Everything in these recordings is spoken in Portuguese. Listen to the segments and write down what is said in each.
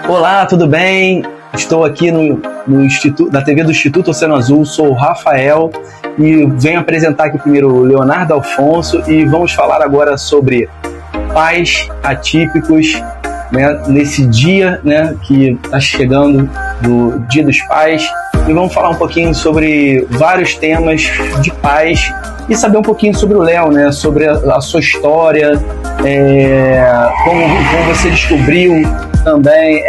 Olá, tudo bem? Estou aqui no Instituto, na TV do Instituto Oceano Azul, sou o Rafael e venho apresentar aqui primeiro o Leonardo Alfonso e vamos falar agora sobre pais atípicos, né, nesse dia, né, que está chegando do Dia dos Pais, e vamos falar um pouquinho sobre vários temas de pais e saber um pouquinho sobre o Léo, né, sobre a sua história, como você descobriu também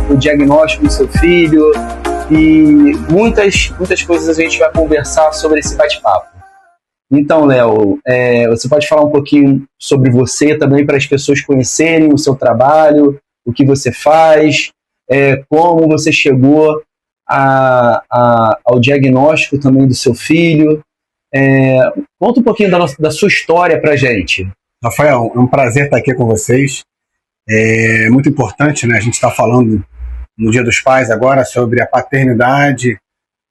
o diagnóstico do seu filho e muitas coisas a gente vai conversar sobre esse bate-papo. Então, Léo, você pode falar um pouquinho sobre você também para as pessoas conhecerem o seu trabalho, o que você faz, como você chegou ao diagnóstico também do seu filho. Conta um pouquinho da sua história para a gente. Rafael, é um prazer estar aqui com vocês. É muito importante, né? A gente está falando no Dia dos Pais agora sobre a paternidade,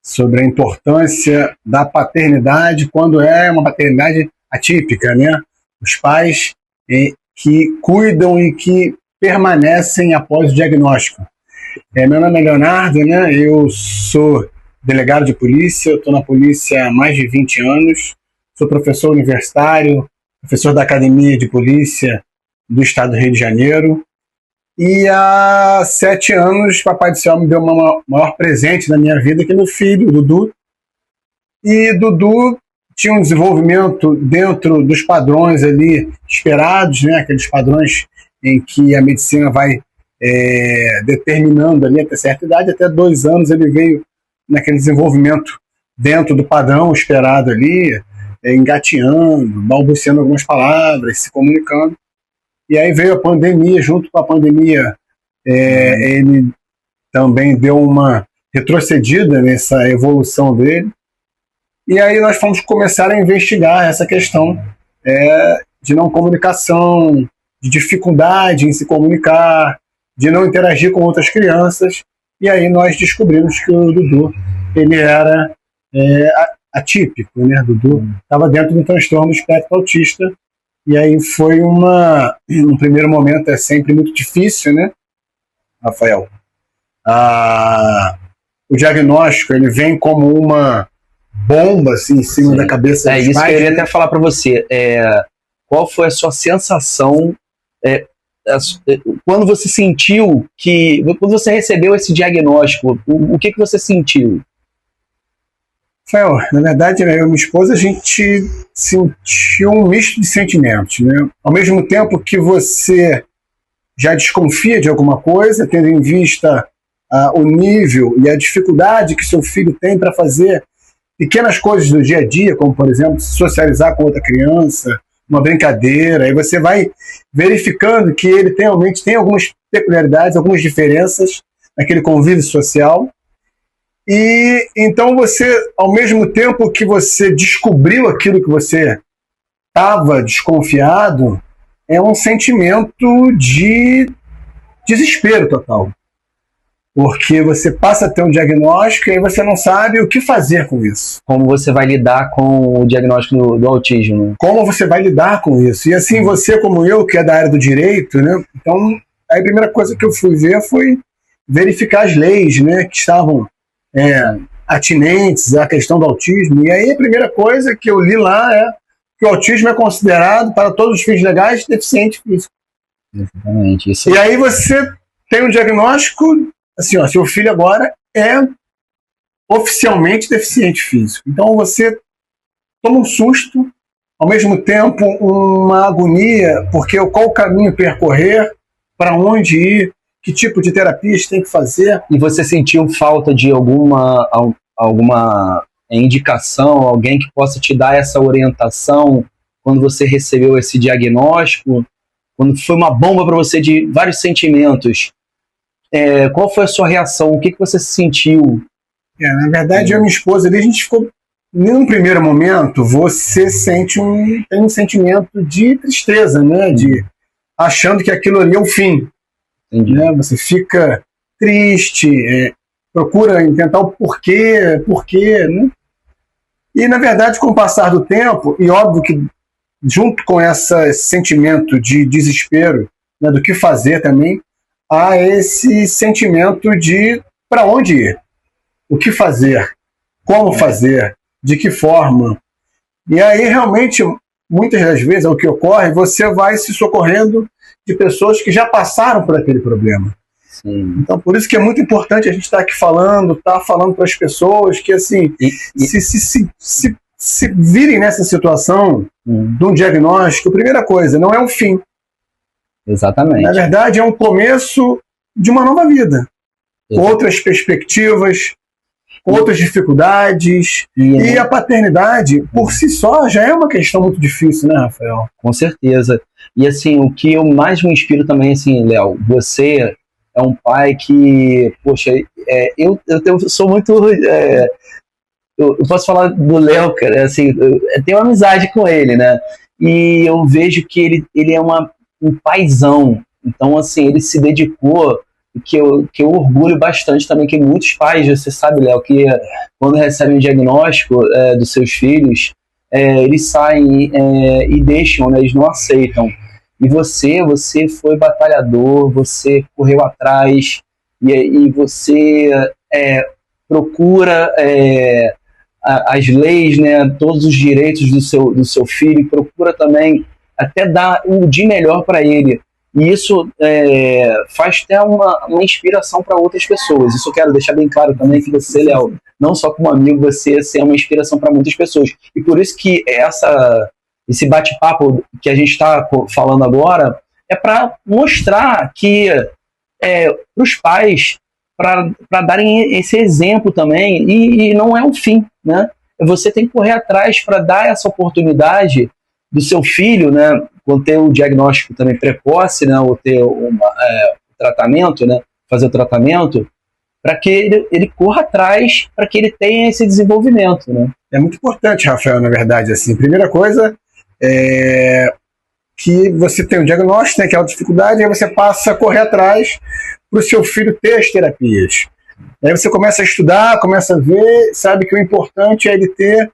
sobre a importância da paternidade quando é uma paternidade atípica, né? Os pais que cuidam e que permanecem após o diagnóstico. Meu nome é Leonardo, né? Eu sou delegado de polícia, estou na polícia há mais de 20 anos, sou professor universitário, professor da Academia de Polícia do Estado do Rio de Janeiro, e há 7 anos Papai do Céu me deu um maior presente na minha vida, que é meu filho, o Dudu. E Dudu tinha um desenvolvimento dentro dos padrões ali esperados, né? Aqueles padrões em que a medicina vai determinando ali até certa idade. Até 2 anos ele veio naquele desenvolvimento dentro do padrão esperado ali, engateando, balbuciando algumas palavras, se comunicando. E aí veio a pandemia, junto com a pandemia ele também deu uma retrocedida nessa evolução dele. E aí nós fomos começar a investigar essa questão de não comunicação, de dificuldade em se comunicar, de não interagir com outras crianças. E aí nós descobrimos que o Dudu ele era atípico, né? Dudu estava dentro do transtorno do espectro autista. E aí foi no primeiro momento é sempre muito difícil, né, Rafael? O diagnóstico ele vem como uma bomba assim, em cima da cabeça dos isso pais. Que eu queria até falar para você. Qual foi a sua sensação quando você sentiu quando você recebeu esse diagnóstico? O que você sentiu? Rafael, na verdade, eu e minha esposa, a gente sentiu um misto de sentimentos, né? Ao mesmo tempo que você já desconfia de alguma coisa, tendo em vista o nível e a dificuldade que seu filho tem para fazer pequenas coisas do dia a dia, como, por exemplo, socializar com outra criança, uma brincadeira, aí você vai verificando que ele realmente tem algumas peculiaridades, algumas diferenças naquele convívio social. E então você, ao mesmo tempo que você descobriu aquilo que você estava desconfiado, é um sentimento de desespero total. Porque você passa a ter um diagnóstico e aí você não sabe o que fazer com isso. Como você vai lidar com o diagnóstico do autismo? Como você vai lidar com isso? E assim, você como eu, que é da área do direito, né? Então, a primeira coisa que eu fui ver foi verificar as leis, né, que estavam atinentes à questão do autismo. E aí a primeira coisa que eu li lá é que o autismo é considerado, para todos os fins legais, deficiente físico. Exatamente. Isso. E aí você tem um diagnóstico, assim, seu filho agora é oficialmente deficiente físico. Então você toma um susto, ao mesmo tempo uma agonia, porque qual o caminho percorrer, para onde ir, que tipo de terapia você tem que fazer. E você sentiu falta de alguma indicação, alguém que possa te dar essa orientação quando você recebeu esse diagnóstico? Quando foi uma bomba para você de vários sentimentos, qual foi a sua reação? O que você sentiu? Na verdade, eu e minha esposa, a gente ficou... Num primeiro momento, você tem um sentimento de tristeza, né? De achando que aquilo ali é o fim. Né? Você fica triste, procura tentar o porquê, né? E, na verdade, com o passar do tempo, e óbvio que junto com esse sentimento de desespero, né, do que fazer também, a esse sentimento de para onde ir, o que fazer, como fazer, de que forma. E aí, realmente, muitas das vezes, é o que ocorre, você vai se socorrendo de pessoas que já passaram por aquele problema. Sim. Então, por isso que é muito importante a gente estar aqui falando para as pessoas que, assim, se virem nessa situação de um diagnóstico, primeira coisa, não é um fim. Exatamente. Na verdade, é um começo de uma nova vida. Outras perspectivas, outras dificuldades. E a paternidade, por si só, já é uma questão muito difícil, né, Rafael? Com certeza. E, assim, o que eu mais me inspiro também, assim, Léo, você é um pai que, poxa, eu sou muito... eu posso falar do Léo, cara, assim, eu tenho uma amizade com ele, né? E eu vejo que ele é um paizão. Então, assim, ele se dedicou, que eu orgulho bastante também, que muitos pais, você sabe, Léo, que quando recebem um diagnóstico dos seus filhos, eles saem e deixam, né? Eles não aceitam. E você foi batalhador, você correu atrás, e você procura as leis, né, todos os direitos do seu filho, e procura também até dar o de melhor para ele. E isso faz até uma inspiração para outras pessoas. Isso eu quero deixar bem claro também, que você, Léo, não só como amigo, você é uma inspiração para muitas pessoas. E por isso que esse bate-papo que a gente está falando agora é para mostrar que para os pais, para darem esse exemplo também, e não é um fim, né? Você tem que correr atrás para dar essa oportunidade do seu filho, né, quando ter o diagnóstico também precoce, né, ou ter tratamento, né, fazer o tratamento, para que ele corra atrás, para que ele tenha esse desenvolvimento, né? É muito importante, Rafael, na verdade, assim, primeira coisa é que você tem um diagnóstico, né, que é a dificuldade, aí você passa a correr atrás para o seu filho ter as terapias. Aí você começa a estudar, começa a ver, sabe que o importante é ele ter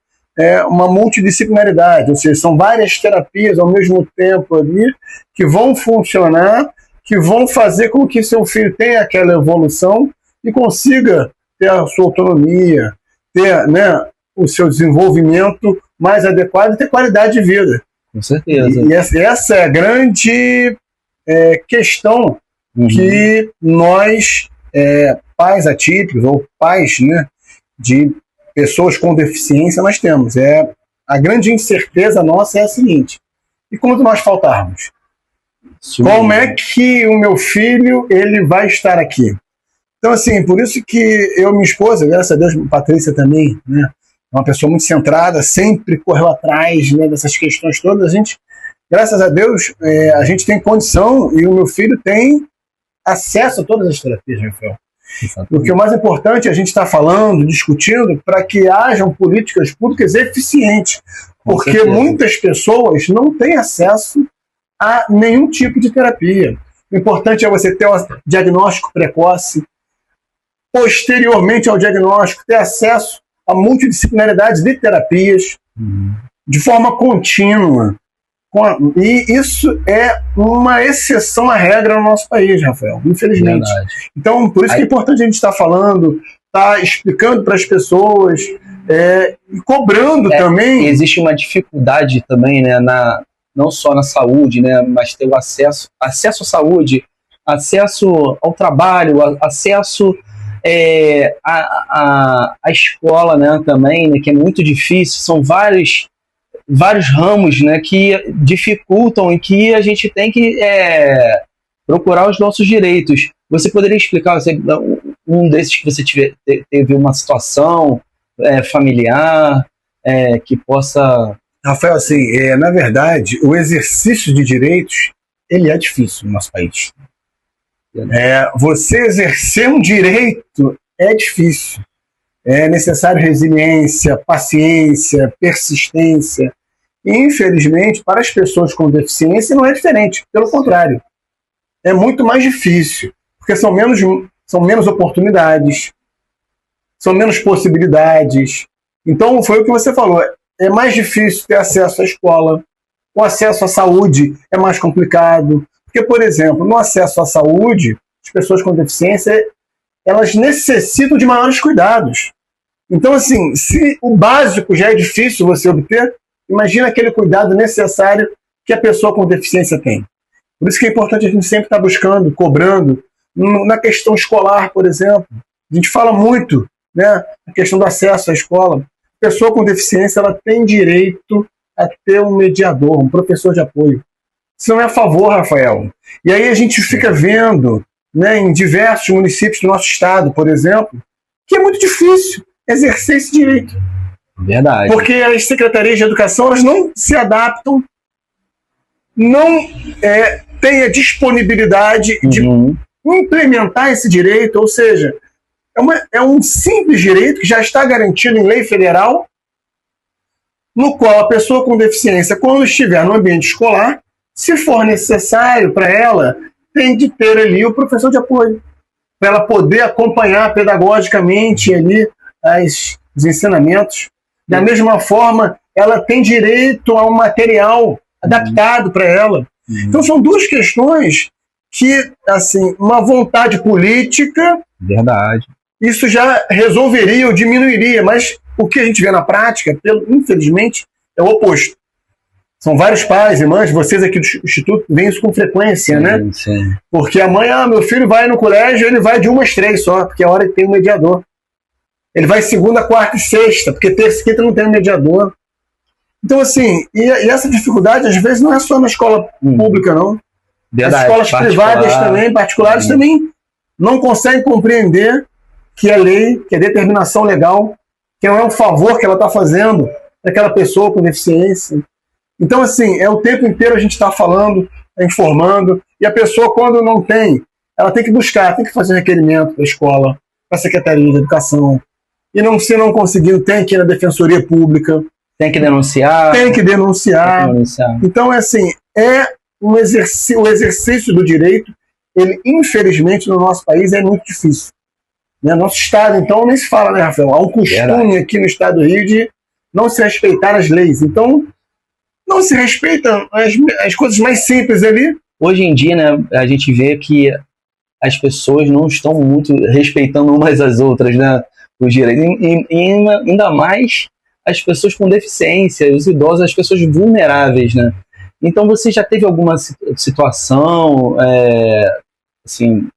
uma multidisciplinaridade, ou seja, são várias terapias ao mesmo tempo ali que vão funcionar, que vão fazer com que seu filho tenha aquela evolução e consiga ter a sua autonomia, ter, né, o seu desenvolvimento mais adequado e ter qualidade de vida. Com certeza. E essa é a grande questão que nós, pais atípicos ou pais, né, de pessoas com deficiência, nós temos. A grande incerteza nossa é a seguinte: e quando nós faltarmos? Sim. Como é que o meu filho ele vai estar aqui? Então, assim, por isso que eu e minha esposa, graças a Deus, Patrícia também, né, é uma pessoa muito centrada, sempre correu atrás, né, dessas questões todas. A gente, graças a Deus, a gente tem condição e o meu filho tem acesso a todas as terapias, Rafael. Porque o mais importante é a gente estar falando, discutindo, para que hajam políticas públicas eficientes. Porque muitas pessoas não têm acesso a nenhum tipo de terapia. O importante é você ter um diagnóstico precoce, posteriormente ao diagnóstico, ter acesso a multidisciplinaridade de terapias de forma contínua. E isso é uma exceção à regra no nosso país, Rafael, infelizmente. Verdade. Então, por isso que é importante a gente estar falando, estar explicando para as pessoas e cobrando também. Existe uma dificuldade também, né, não só na saúde, né, mas ter o acesso à saúde, acesso ao trabalho, acesso à escola, né, também, né, que é muito difícil. São vários ramos, né, que dificultam e que a gente tem que procurar os nossos direitos. Você poderia explicar um desses que você teve uma situação familiar que possa... Rafael, assim, na verdade, o exercício de direitos ele é difícil no nosso país. Você exercer um direito é difícil. É necessário resiliência, paciência, persistência. E, infelizmente, para as pessoas com deficiência não é diferente. Pelo contrário, é muito mais difícil. Porque são menos oportunidades, são menos possibilidades. Então, foi o que você falou. É mais difícil ter acesso à escola. O acesso à saúde é mais complicado. Porque, por exemplo, no acesso à saúde, as pessoas com deficiência, elas necessitam de maiores cuidados. Então, assim, se o básico já é difícil você obter, imagina aquele cuidado necessário que a pessoa com deficiência tem. Por isso que é importante a gente sempre estar buscando, cobrando, na questão escolar, por exemplo. A gente fala muito, né, a questão do acesso à escola. A pessoa com deficiência, ela tem direito a ter um mediador, um professor de apoio. Isso não é a favor, Rafael. E aí a gente fica vendo, né, em diversos municípios do nosso estado, por exemplo, que é muito difícil exercer esse direito. Verdade. Porque as secretarias de educação, elas não se adaptam, não têm a disponibilidade de implementar esse direito, ou seja, é um simples direito que já está garantido em lei federal, no qual a pessoa com deficiência, quando estiver no ambiente escolar, se for necessário para ela, tem de ter ali o professor de apoio, para ela poder acompanhar pedagogicamente ali os ensinamentos. Da mesma forma, ela tem direito a um material adaptado para ela. Então, são duas questões que, assim, uma vontade política, verdade, isso já resolveria ou diminuiria, mas o que a gente vê na prática, infelizmente, é o oposto. São vários pais e mães, vocês aqui do Instituto veem isso com frequência, né? Sim. Porque a mãe, meu filho vai no colégio, ele vai de 1 às 3 só, porque é a hora que tem um mediador. Ele vai segunda, quarta e sexta, porque terça e quinta não tem um mediador. Então, assim, e essa dificuldade, às vezes, não é só na escola pública, não. Verdade, as escolas privadas também, particulares, também não conseguem compreender que a lei, que a determinação legal, que não é um favor que ela está fazendo para aquela pessoa com deficiência. Então, assim, o tempo inteiro a gente está falando, informando, e a pessoa, quando não tem, ela tem que buscar, tem que fazer um requerimento para a escola, para a Secretaria de Educação. E se não conseguindo, tem que ir na Defensoria Pública. Tem que denunciar. Tem que denunciar. Então, assim, o exercício do direito, ele, infelizmente, no nosso país é muito difícil. Né? Nosso Estado, então, nem se fala, né, Rafael? Há um costume aqui no Estado do Rio de não se respeitar as leis. Então, não se respeitam as coisas mais simples ali. Hoje em dia, né, a gente vê que as pessoas não estão muito respeitando umas às outras, né, os direitos. E ainda mais as pessoas com deficiência, os idosos, as pessoas vulneráveis, né? Então, você já teve alguma situação, assim,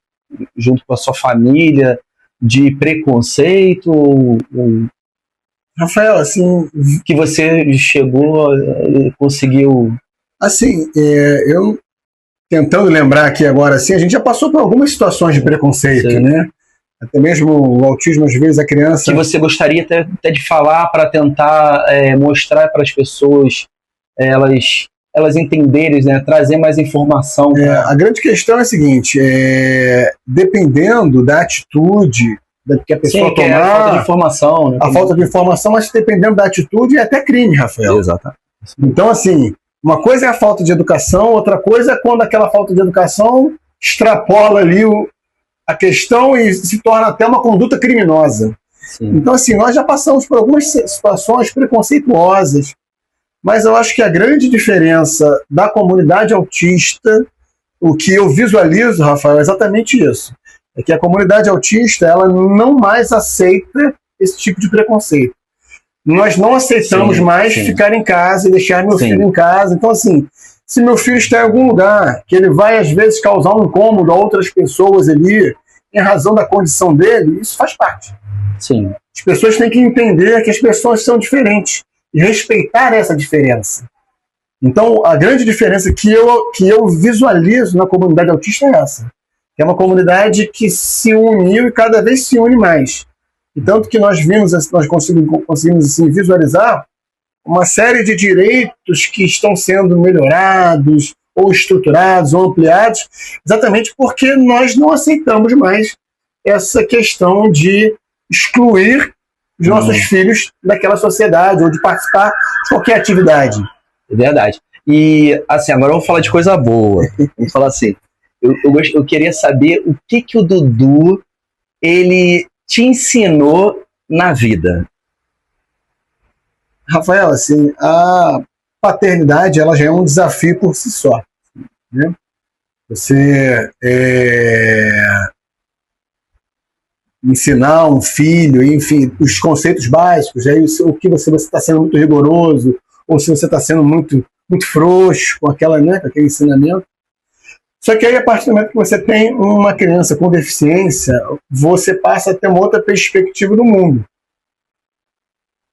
junto com a sua família, de preconceito? Rafael, assim, que você chegou e conseguiu... Assim, eu tentando lembrar aqui agora, assim, a gente já passou por algumas situações de preconceito, né? Até mesmo o autismo, às vezes, a criança... Que você gostaria até de falar para tentar mostrar para as pessoas, elas entenderem, né? Trazer mais informação. A grande questão é a seguinte, dependendo da atitude que a pessoa tomar... a falta de informação. Né? A falta de informação, mas dependendo da atitude, é até crime, Rafael. Exatamente. Então, assim, uma coisa é a falta de educação, outra coisa é quando aquela falta de educação extrapola ali a questão e se torna até uma conduta criminosa. Sim. Então, assim, nós já passamos por algumas situações preconceituosas, mas eu acho que a grande diferença da comunidade autista, o que eu visualizo, Rafael, é exatamente isso. É que a comunidade autista, ela não mais aceita esse tipo de preconceito. Nós não aceitamos mais ficar em casa e deixar meu filho em casa. Então, assim, se meu filho está em algum lugar, que ele vai, às vezes, causar um incômodo a outras pessoas ali, em razão da condição dele, isso faz parte. Sim. As pessoas têm que entender que as pessoas são diferentes e respeitar essa diferença. Então, a grande diferença que eu visualizo na comunidade autista é essa. É uma comunidade que se uniu e cada vez se une mais. E tanto que nós conseguimos assim, visualizar uma série de direitos que estão sendo melhorados, ou estruturados, ou ampliados, exatamente porque nós não aceitamos mais essa questão de excluir os nossos filhos daquela sociedade, ou de participar de qualquer atividade. É verdade. E, assim, agora eu vou falar de coisa boa. Vamos falar assim, eu queria saber o que o Dudu, ele te ensinou na vida. Rafael, assim, a paternidade, ela já é um desafio por si só, né? Você ensinar um filho, enfim, os conceitos básicos, aí o que você está sendo muito rigoroso, ou se você está sendo muito frouxo com com aquele ensinamento. Só que aí, a partir do momento que você tem uma criança com deficiência, você passa a ter uma outra perspectiva do mundo.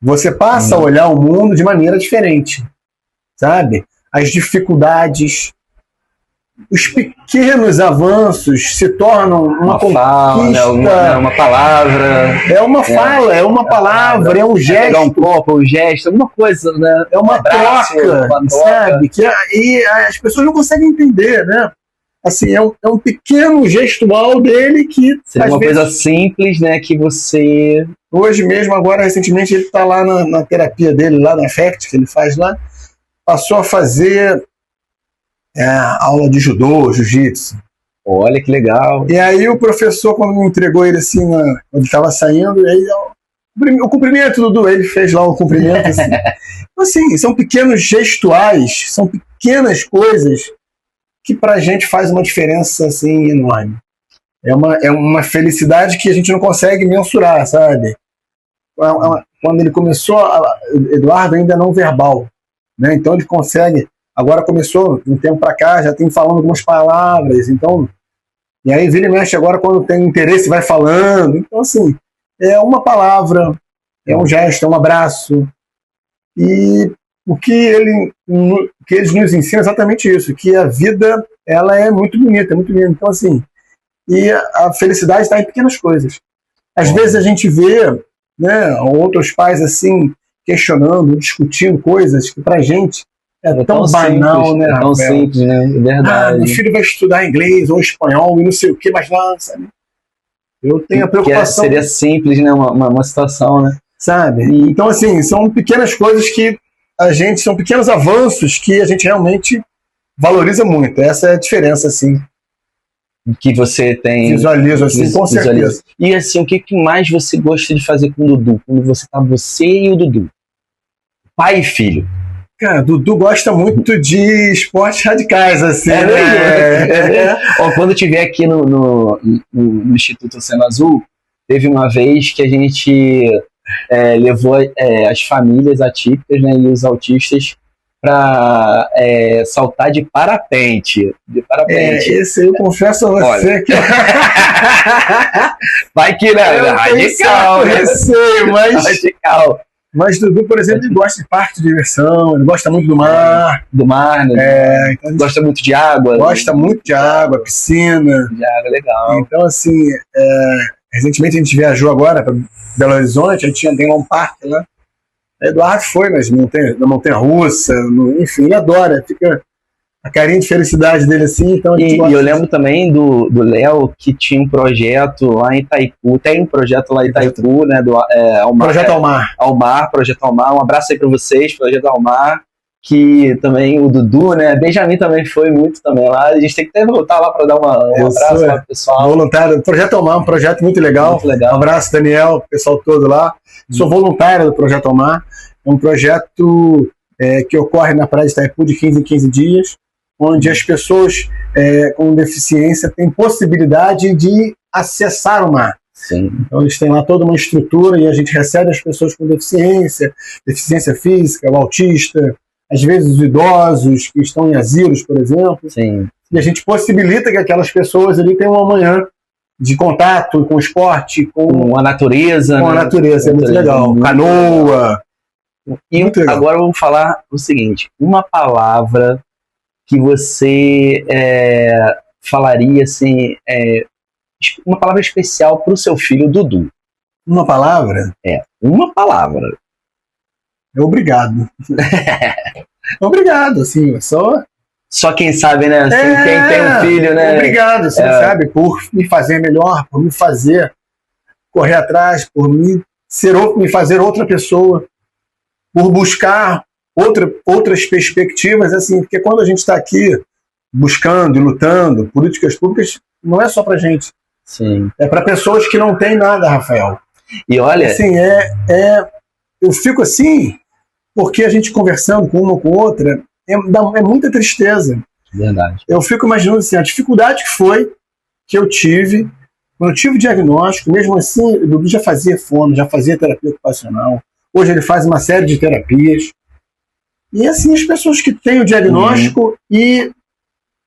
Você passa a olhar o mundo de maneira diferente, sabe? As dificuldades, os pequenos avanços se tornam uma conquista. Fala, uma palavra. É uma fala, é uma palavra, é um gesto. É um copo, um gesto, alguma coisa, né? É uma troca, sabe? E as pessoas não conseguem entender, né? Assim, é um pequeno gestual dele que... Seria uma coisa simples, né? Que você... Hoje mesmo, agora, recentemente, ele está lá na terapia dele, lá na FECT, que ele faz lá, passou a fazer aula de judô, jiu-jitsu. Olha que legal. E aí o professor, quando me entregou ele assim, quando ele estava saindo, aí o cumprimento, Dudu, ele fez lá um cumprimento. Assim. Então, assim, são pequenos gestuais, são pequenas coisas que pra gente faz uma diferença assim, enorme. É uma felicidade que a gente não consegue mensurar, sabe? Quando ele começou, Eduardo ainda não verbal, né? Então ele consegue, agora começou, um tempo pra cá, já tem falando algumas palavras, então, e aí vira e mexe agora quando tem interesse vai falando, então assim, é uma palavra, é um gesto, é um abraço, e o que eles nos ensinam é exatamente isso, que a vida, ela é muito bonita, então assim, e a felicidade está em pequenas coisas. Às vezes a gente vê, né, outros pais assim, questionando, discutindo coisas que pra gente é tão banal, simples, né, é tão simples, né, é verdade. Meu filho vai estudar inglês ou espanhol e não sei o que, mas lá, sabe? Eu tenho a preocupação... seria simples, né, uma situação, né? Sabe? Então assim, são pequenas coisas que são pequenos avanços que a gente realmente valoriza muito. Essa é a diferença, assim. Que você tem... Visualiza, assim, com certeza. E assim, o que mais você gosta de fazer com o Dudu? Quando você e o Dudu? Pai e filho. Cara, Dudu gosta muito de esportes radicais, assim. Quando eu estiver aqui no Instituto Oceano Azul, teve uma vez que a gente... levou as famílias atípicas, né, e os autistas para saltar de parapente. Esse eu confesso a você. Olha, que... vai que, né? Radical, né? Radical. Mas Dudu, por exemplo, ele gosta de parque de diversão, ele gosta muito do mar. Do mar, né? Então, gosta muito de água. Gosta muito de água, piscina. De água, legal. Então, assim, recentemente a gente viajou agora para Belo Horizonte, a gente tem um parque lá. Eduardo foi na montanha-russa, enfim, ele adora, fica a carinha de felicidade dele assim. Então e eu lembro também do Léo, que tinha um projeto lá em Itaipu, tem um projeto lá em Itaipu, né, Projeto Almar. Projeto Almar, um abraço aí para vocês, Projeto Almar, que também o Dudu, né, Benjamin também foi muito também lá, a gente tem que até voltar lá para dar um abraço lá pro pessoal. Voluntário, Projeto Almar, um projeto muito legal. Muito legal. Um abraço, Daniel, pessoal todo lá. Sou voluntário do Projeto Almar, é um projeto que ocorre na Praia de Itaipu de 15 em 15 dias, onde as pessoas com deficiência têm possibilidade de acessar o mar. Sim. Então eles têm lá toda uma estrutura e a gente recebe as pessoas com deficiência física, o autista, às vezes os idosos que estão em asilos, por exemplo. Sim. E a gente possibilita que aquelas pessoas ali tenham uma manhã de contato com o esporte, com a natureza. Com a natureza, é muito legal. Canoa. E agora vamos falar o seguinte, uma palavra que você falaria assim, uma palavra especial para o seu filho Dudu. Uma palavra? Uma palavra. Obrigado. Obrigado, assim, só quem sabe, né? Assim, quem tem um filho, né? Obrigado, assim, sabe? Por me fazer melhor, por me fazer correr atrás, por me fazer outra pessoa, por buscar outras perspectivas, assim, porque quando a gente está aqui buscando e lutando políticas públicas, não é só pra gente. Sim. É para pessoas que não têm nada, Rafael. E olha... Assim, eu fico assim, porque a gente conversando com uma com outra, é muita tristeza. Verdade. Eu fico imaginando assim, a dificuldade que foi que eu tive, quando eu tive o diagnóstico, mesmo assim, o Dudu já fazia fono, já fazia terapia ocupacional, hoje ele faz uma série de terapias. E assim, as pessoas que têm o diagnóstico e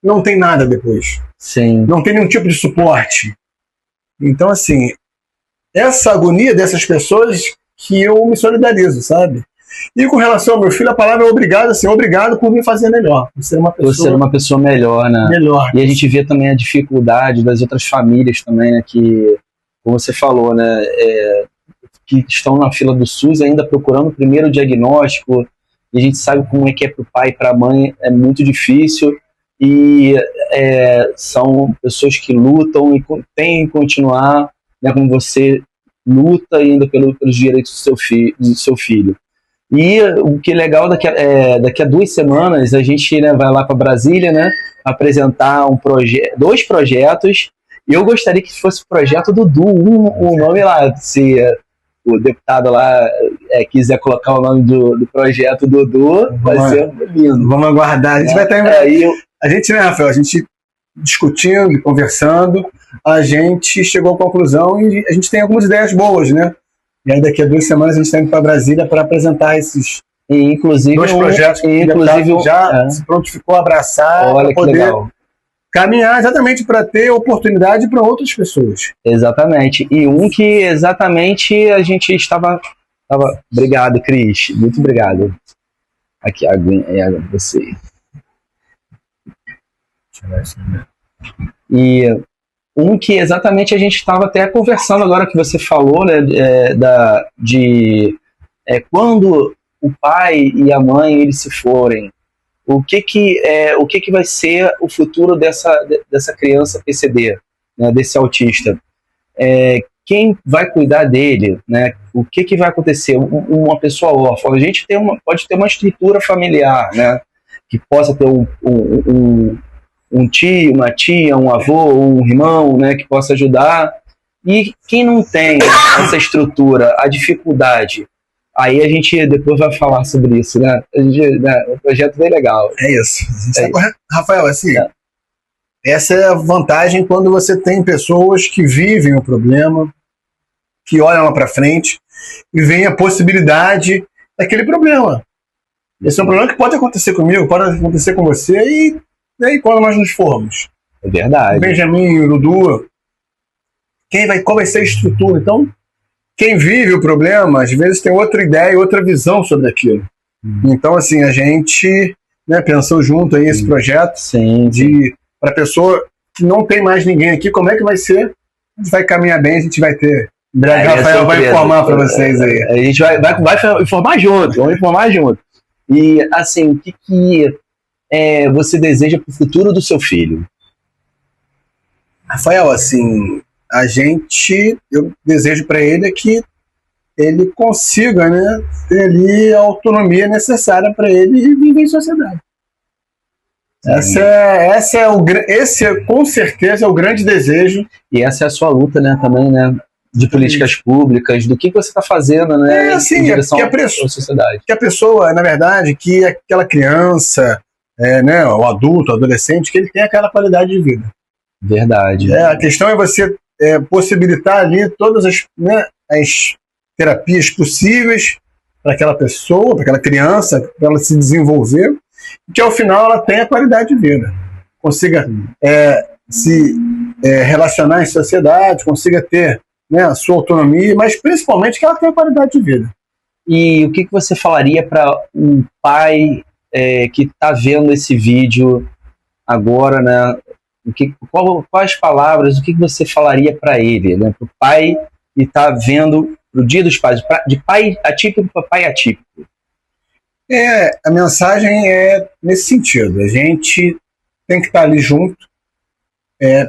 não tem nada depois. Sim. Não tem nenhum tipo de suporte. Então, assim, essa agonia dessas pessoas que eu me solidarizo, sabe? E com relação ao meu filho, a palavra é obrigado, assim, obrigado por me fazer melhor, por ser uma pessoa melhor, né? Melhor. E a gente vê também a dificuldade das outras famílias também, né? Que, como você falou, né? Que estão na fila do SUS ainda procurando o primeiro diagnóstico, e a gente sabe como é que é para o pai e para a mãe, é muito difícil, e são pessoas que lutam e têm que continuar, né, como você luta ainda pelos direitos do seu filho. E o que é legal, daqui a 2 semanas a gente, né, vai lá para Brasília, né, apresentar dois projetos, e eu gostaria que fosse o projeto do Dudu, o nome lá, se o deputado lá quiser colocar o nome do projeto Dudu, vai ser lindo. Vamos aguardar, a gente vai estar em Brasília. A gente, né, Rafael, a gente discutindo e conversando, a gente chegou à conclusão e a gente tem algumas ideias boas, né? E aí daqui a 2 semanas a gente está indo para Brasília para apresentar esses dois projetos que o já se prontificou a abraçar, para poder legal. Caminhar exatamente para ter oportunidade para outras pessoas. Exatamente. E um que exatamente a gente estava... Obrigado, Cris. Muito obrigado. Aqui, você. E um que exatamente a gente estava até conversando agora que você falou, né, quando o pai e a mãe eles se forem, o que vai ser o futuro dessa criança PCD, né, desse autista? Quem vai cuidar dele, né? O que vai acontecer? Uma pessoa órfã, a gente pode ter uma estrutura familiar, né, que possa ter um tio, uma tia, um avô, um irmão, né, que possa ajudar. E quem não tem essa estrutura, a dificuldade, aí a gente depois vai falar sobre isso, né? O projeto é bem legal. É isso. Rafael, assim, essa é a vantagem quando você tem pessoas que vivem o problema, que olham lá para frente e veem a possibilidade daquele problema. Esse é um problema que pode acontecer comigo, pode acontecer com você e aí quando nós nos formos. É verdade. O Benjamin, o Dudu, qual vai ser a estrutura? Então, quem vive o problema, às vezes tem outra ideia, outra visão sobre aquilo. Então, assim, a gente, né, pensou junto aí esse projeto para a pessoa que não tem mais ninguém aqui, como é que vai ser? A gente vai caminhar bem, a gente vai ter. O Rafael vai informar para vocês aí. A gente vai informar junto, vamos informar junto. E, assim, o que você deseja para o futuro do seu filho? Rafael, assim, eu desejo para ele que ele consiga, né, ter ali a autonomia necessária para ele viver em sociedade. Esse com certeza é o grande desejo. E essa é a sua luta, né, também, né, de políticas públicas, do que você está fazendo, né, assim, em direção à sociedade. Que a pessoa, na verdade, que aquela criança, né, o adulto, o adolescente, que ele tenha aquela qualidade de vida. Verdade. A questão é você possibilitar ali todas as terapias possíveis para aquela pessoa, para aquela criança, para ela se desenvolver, e que ao final ela tenha qualidade de vida. Consiga se relacionar em sociedade, consiga ter, né, a sua autonomia, mas principalmente que ela tenha qualidade de vida. E o que você falaria para um pai que está vendo esse vídeo agora, né? Quais palavras, o que você falaria para ele, né? Para o pai que está vendo o Dia dos Pais, de pai atípico para pai atípico? A mensagem é nesse sentido. A gente tem que estar ali junto,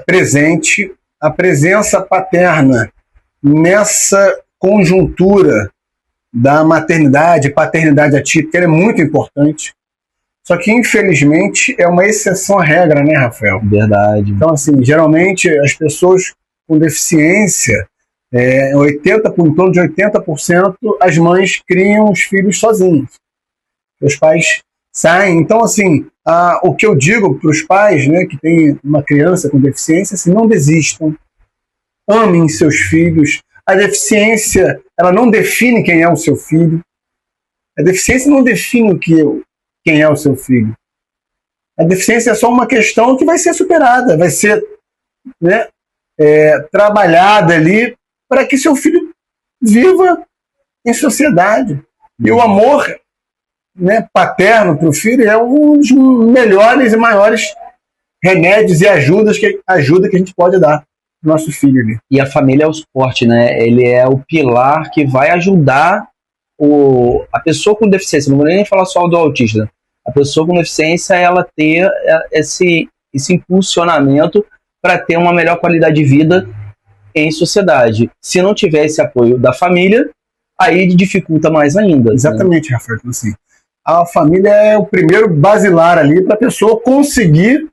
presente. A presença paterna nessa conjuntura da maternidade e paternidade atípica é muito importante. Só que, infelizmente, é uma exceção à regra, né, Rafael? Verdade. Então, assim, geralmente, as pessoas com deficiência, em torno de 80%, as mães criam os filhos sozinhas. Os pais saem. Então, assim, o que eu digo para os pais, né, que tem uma criança com deficiência, assim, não desistam, amem seus filhos. A deficiência, ela não define quem é o seu filho. A deficiência não define quem é o seu filho. A deficiência é só uma questão que vai ser superada, vai ser, né, trabalhada ali para que seu filho viva em sociedade. E o amor, né, paterno para o filho é um dos melhores e maiores remédios e ajuda que a gente pode dar para o nosso filho ali. E a família é o suporte, né? Ele é o pilar que vai ajudar a pessoa com deficiência. Não vou nem falar só do autista. A pessoa com deficiência, ela ter esse impulsionamento para ter uma melhor qualidade de vida em sociedade. Se não tiver esse apoio da família, aí dificulta mais ainda. Exatamente, né? Rafael. Então, assim, a família é o primeiro basilar ali para a pessoa conseguir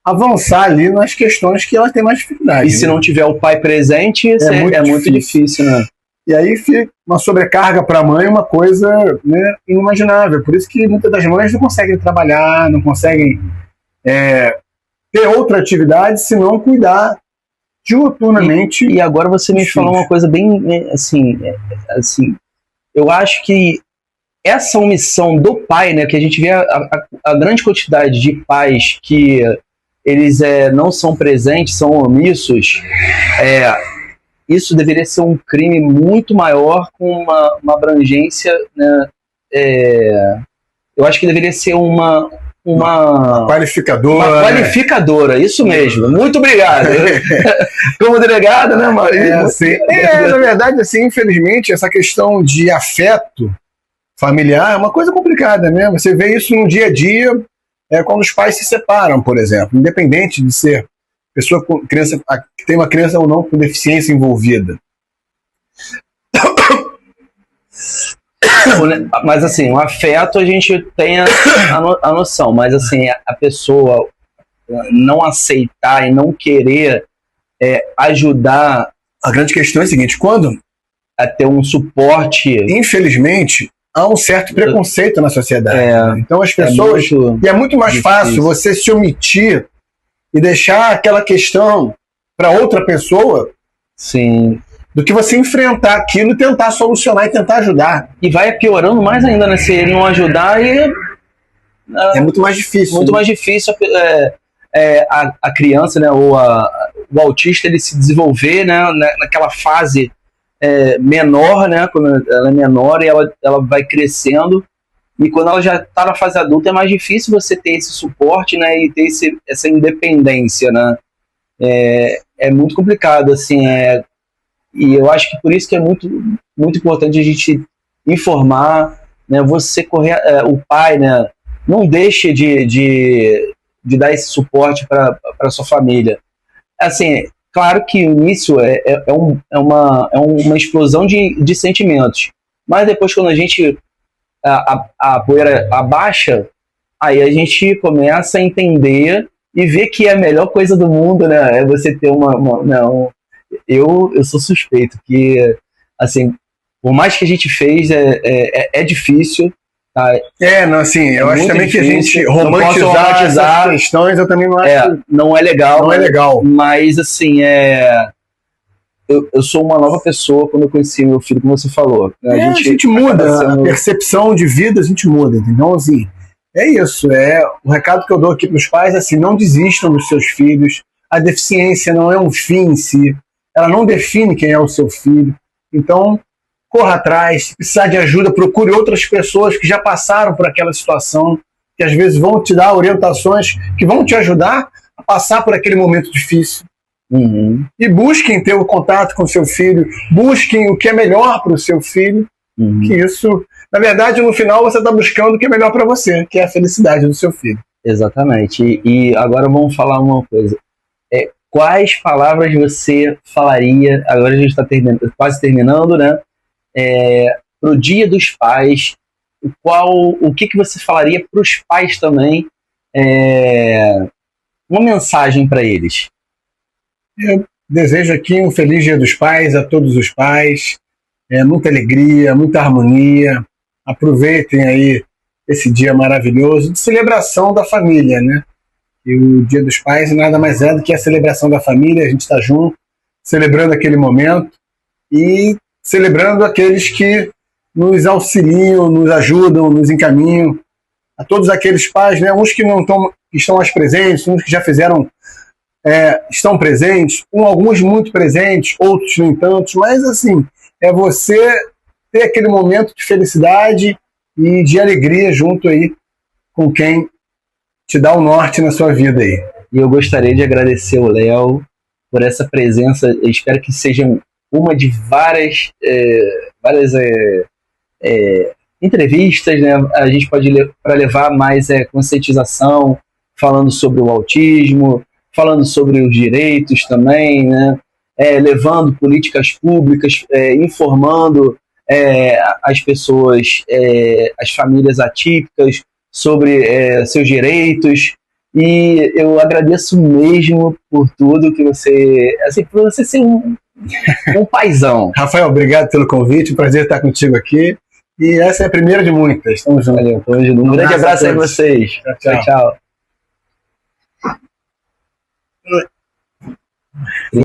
avançar ali nas questões que ela tem mais dificuldade. E se não tiver o pai presente, é muito difícil, né? E aí fica uma sobrecarga para a mãe, uma coisa, né, inimaginável. Por isso que muitas das mães não conseguem trabalhar, não conseguem ter outra atividade, senão cuidar diuturnamente. E agora você me falou uma coisa bem assim, eu acho que essa omissão do pai, né, que a gente vê a grande quantidade de pais que eles não são presentes, são omissos, isso deveria ser um crime muito maior, com uma abrangência, né, eu acho que deveria ser uma qualificadora. Uma qualificadora, isso mesmo. Muito obrigado. Como delegado, né, Maurício? Na verdade, assim, infelizmente, essa questão de afeto familiar é uma coisa complicada, né? Você vê isso no dia a dia, quando os pais se separam, por exemplo, independente de ser pessoa com criança, que tem uma criança ou não com deficiência envolvida. Mas assim, o afeto a gente tem a noção, mas assim, a pessoa não aceitar e não querer ajudar. A grande questão é a seguinte: quando a ter um suporte, infelizmente, há um certo preconceito na sociedade. Então as pessoas, e é muito mais fácil você se omitir e deixar aquela questão para outra pessoa. Sim. Do que você enfrentar aquilo e tentar solucionar e tentar ajudar. E vai piorando mais ainda, né? Se ele não ajudar, é muito mais difícil. Muito mais difícil a criança, né, ou o autista, ele se desenvolver, né, naquela fase menor, né? Quando ela é menor e ela vai crescendo. E quando ela já está na fase adulta, é mais difícil você ter esse suporte, né? E ter essa independência, né? É muito complicado, assim. E eu acho que por isso que é muito, muito importante a gente informar, né? Você correr, o pai, né? Não deixe de dar esse suporte para a sua família. Assim, claro que o início é uma explosão de sentimentos, mas depois, quando a poeira abaixa, aí a gente começa a entender e ver que é a melhor coisa do mundo, né? É você ter eu sou suspeito, que, assim, por mais que a gente fez, é difícil. Tá? Não, assim, eu acho também difícil, que a gente romantizar essas questões, eu também não acho. Não é legal. Não é legal. Mas, assim, eu sou uma nova pessoa quando eu conheci meu filho, como você falou. A gente muda, a percepção de vida a gente muda, entendeu? Então, assim, é isso. O recado que eu dou aqui para os pais é assim: não desistam dos seus filhos. A deficiência não é um fim em si. Ela não define quem é o seu filho. Então, corra atrás. Se precisar de ajuda, procure outras pessoas que já passaram por aquela situação, que às vezes vão te dar orientações que vão te ajudar a passar por aquele momento difícil. Uhum. E busquem ter o contato com o seu filho, busquem o que é melhor para o seu filho, que isso, na verdade, no final você está buscando o que é melhor para você, que é a felicidade do seu filho. Exatamente. E agora vamos falar uma coisa. Quais palavras você falaria, agora a gente está quase terminando, né? Para o Dia dos Pais, o que você falaria para os pais também? Uma mensagem para eles. Eu desejo aqui um feliz Dia dos Pais a todos os pais, muita alegria, muita harmonia. Aproveitem aí esse dia maravilhoso de celebração da família, né? E o Dia dos Pais nada mais é do que a celebração da família, a gente está junto, celebrando aquele momento e celebrando aqueles que nos auxiliam, nos ajudam, nos encaminham. A todos aqueles pais, né? Uns que não estão, que estão mais presentes, uns que já fizeram, estão presentes, alguns muito presentes, outros nem tantos, mas assim, é você ter aquele momento de felicidade e de alegria junto aí com quem te dá o norte na sua vida aí. E eu gostaria de agradecer o Léo por essa presença. Eu espero que seja uma de várias entrevistas, né? A gente pode para levar mais conscientização, falando sobre o autismo, falando sobre os direitos também, né? Levando políticas públicas, informando as pessoas, as famílias atípicas sobre seus direitos. E eu agradeço mesmo por tudo que você, assim, por você ser um paizão. Rafael, obrigado pelo convite, prazer estar contigo aqui. E essa é a primeira de muitas. Estamos juntos. Valeu, estamos juntos. Um grande abraço a vocês. Tchau, tchau. Tchau.